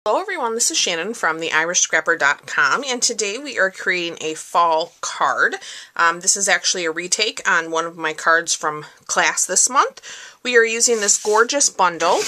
Hello everyone, this is Shannon from theirishscrapper.com, and today we are creating a fall card. This is actually a retake on one of my cards from class this month. We are using this gorgeous bundle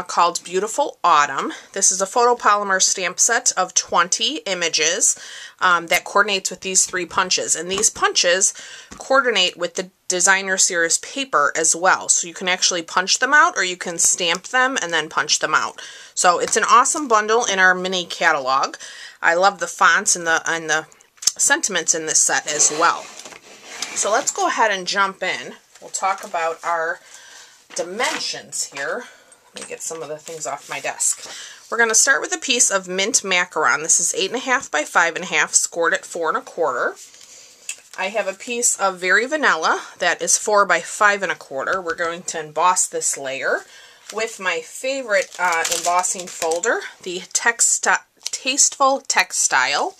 called Beautiful Autumn. This is a photopolymer stamp set of 20 images that coordinates with these 3 punches, and these punches coordinate with the designer series paper as well, so you can actually punch them out or you can stamp them and then punch them out. So it's an awesome bundle in our mini catalog. I love the fonts and the sentiments in this set as well. So let's go ahead and jump in. We'll talk about our dimensions here. Let me get some of the things off my desk. We're going to start with a piece of mint macaron. This is 8.5 by 5.5, scored at 4 1/4. I have a piece of Very Vanilla that is 4 by 5 1/4. We're going to emboss this layer with my favorite embossing folder, the Tasteful Textile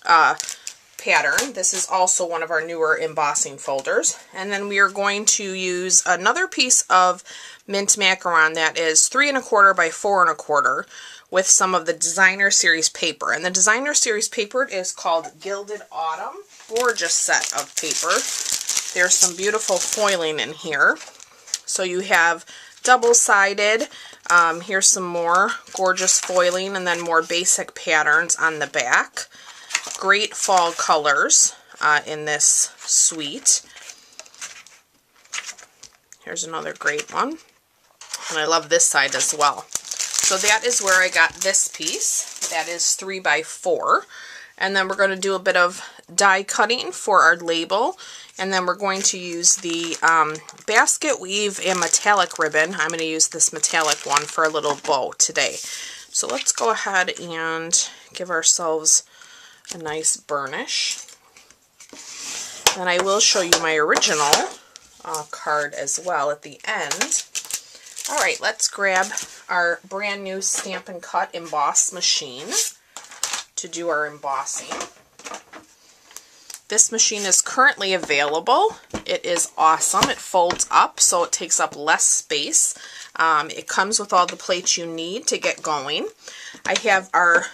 pattern. This is also one of our newer embossing folders. And then we are going to use another piece of mint macaron that is 3 1/4 by 4 1/4 with some of the designer series paper. And the designer series paper is called Gilded Autumn. Gorgeous set of paper. There's some beautiful foiling in here. So you have double-sided. Here's some more gorgeous foiling and then more basic patterns on the back. Great fall colors in this suite. Here's another great one. And I love this side as well. So that is where I got this piece. That is 3 by 4. And then we're going to do a bit of die cutting for our label. And then we're going to use the basket weave and metallic ribbon. I'm going to use this metallic one for a little bow today. So let's go ahead and give ourselves a nice burnish. And I will show you my original card as well at the end. Alright, let's grab our brand new Stampin Cut Emboss machine to do our embossing. This machine is currently available. It is awesome. It folds up so it takes up less space. It comes with all the plates you need to get going. I have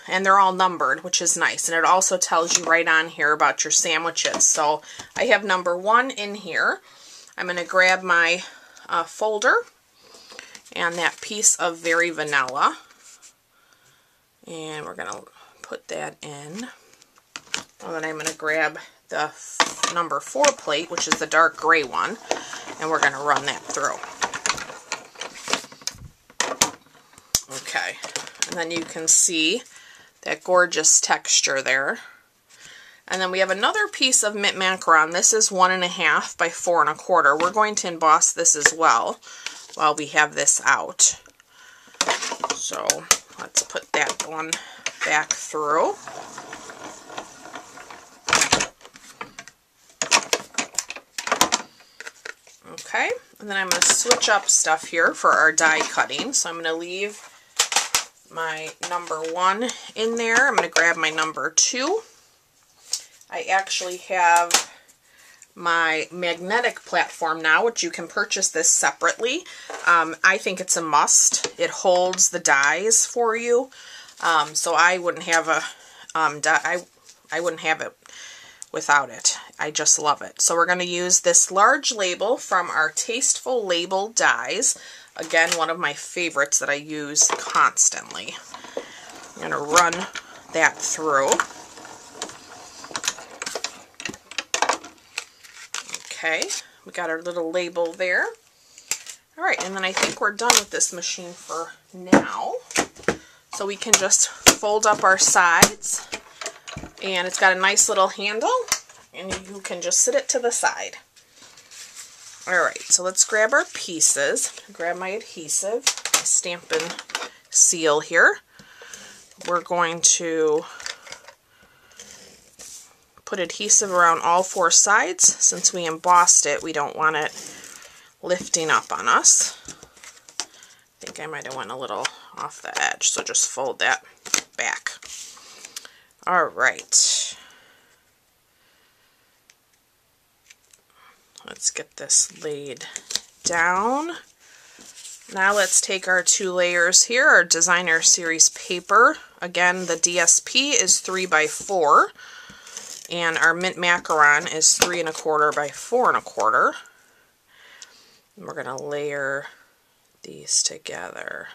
and they're all numbered, which is nice. And it also tells you right on here about your sandwiches. So I have number 1 in here. I'm going to grab my folder and that piece of Very Vanilla. And we're going to put that in. And then I'm going to grab the number 4 plate, which is the dark gray one, and we're going to run that through. Okay, and then you can see that gorgeous texture there. And then we have another piece of mint macaron. This is 1.5 by 4 1/4. We're going to emboss this as well while we have this out. So let's put that one back through. Okay, and then I'm going to switch up stuff here for our die cutting. So I'm going to leave my number 1 in there. I'm going to grab my number 2. I actually have my magnetic platform now, which you can purchase this separately. I think it's a must. It holds the dies for you. So I wouldn't have I wouldn't have it without it. I just love it. So we're going to use this large label from our Tasteful label dies. Again, one of my favorites that I use constantly. I'm going to run that through. Okay, we got our little label there. Alright, and then I think we're done with this machine for now. So we can just fold up our sides. And it's got a nice little handle, and you can just sit it to the side. Alright, so let's grab our pieces. Grab my adhesive, my Stampin' seal here. We're going to put adhesive around all 4 sides. Since we embossed it, we don't want it lifting up on us. I think I might have went a little off the edge, so just fold that back. Alright. Let's get this laid down. Now let's take our 2 layers here, our designer series paper. Again, the DSP is 3 by 4, and our mint macaron is 3 1/4 by 4 1/4. And we're going to layer these together,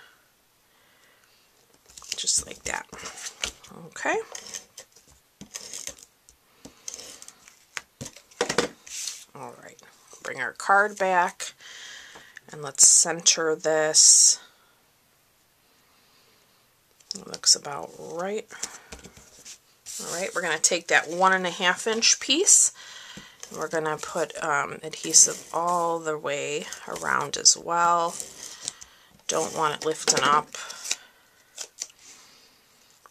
just like that. Okay. All right, bring our card back, and let's center this. It looks about right. All right, we're going to take that 1 1/2 inch piece, and we're going to put adhesive all the way around as well. Don't want it lifting up.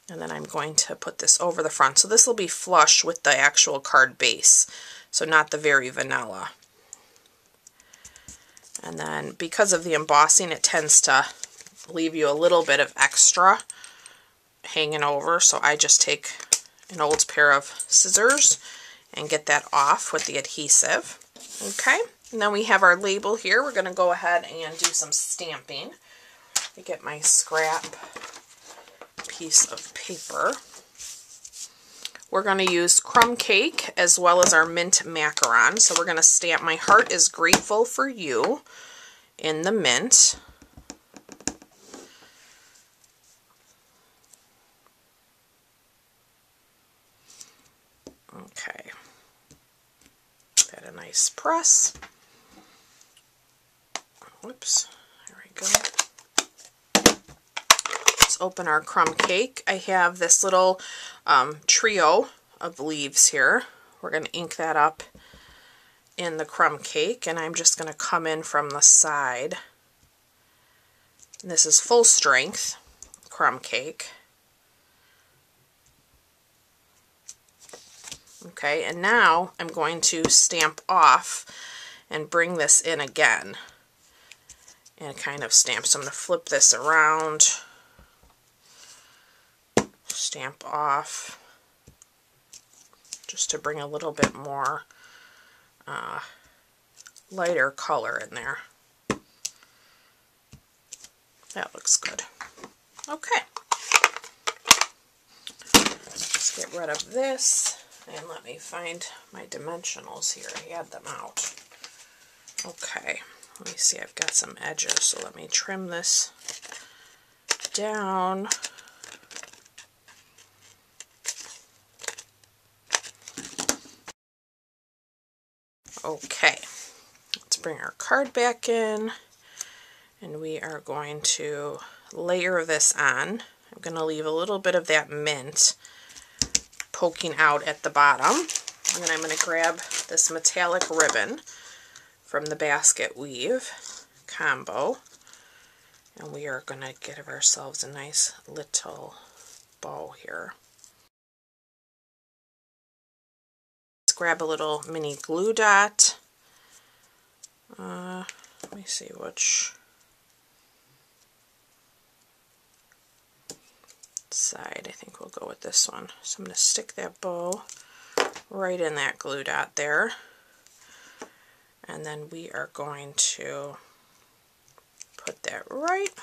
And then I'm going to put this over the front. So this will be flush with the actual card base, so not the very vanilla. And then because of the embossing, it tends to leave you a little bit of extra hanging over, so I just take an old pair of scissors and get that off with the adhesive. Okay, and then we have our label here. We're going to go ahead and do some stamping. I get my scrap piece of paper. We're going to use crumb cake as well as our mint macaron. So we're going to stamp "My heart is grateful for you" in the mint. Okay, got a nice press. Whoops, there we go. Let's open our crumb cake. I have this little trio of leaves here. We're going to ink that up in the crumb cake, and I'm just going to come in from the side. And this is full strength crumb cake. Okay, and now I'm going to stamp off and bring this in again and kind of stamp. So I'm going to flip this around, stamp off, just to bring a little bit more lighter color in there. That looks good. Okay, let's get rid of this. And let me find my dimensionals here. I had them out. Okay, let me see. I've got some edges, so let me trim this down. Okay, let's bring our card back in, and we are going to layer this on. I'm going to leave a little bit of that mint poking out at the bottom, and then I'm going to grab this metallic ribbon from the basket weave combo, and we are going to give ourselves a nice little bow here. Let's grab a little mini glue dot. Let me see which side. I think we'll go with this one. So I'm going to stick that bow right in that glue dot there, and then we are going to put that right,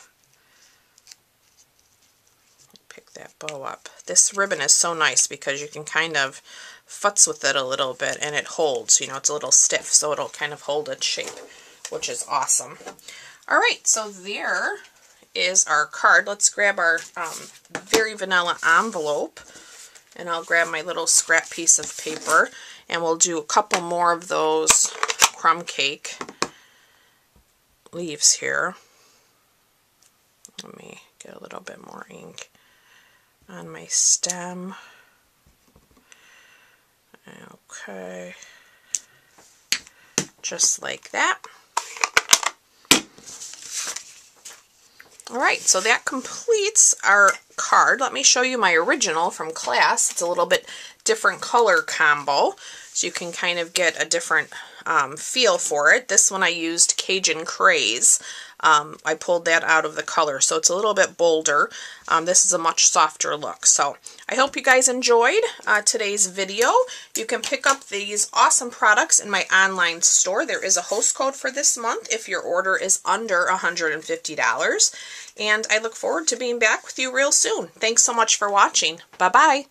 pick that bow up. This ribbon is so nice because you can kind of futz with it a little bit and it holds, you know, it's a little stiff, so it'll kind of hold its shape, which is awesome. Alright, so there is our card. Let's grab our very vanilla envelope, and I'll grab my little scrap piece of paper, and we'll do a couple more of those crumb cake leaves here. Let me get a little bit more ink on my stem. Okay, just like that. Alright, so that completes our card. Let me show you my original from class. It's a little bit different color combo. so you can kind of get a different feel for it. This one I used Cajun Craze. I pulled that out of the color, so it's a little bit bolder. This is a much softer look. So I hope you guys enjoyed today's video. You can pick up these awesome products in my online store. There is a host code for this month if your order is under $150. And I look forward to being back with you real soon. Thanks so much for watching. Bye-bye.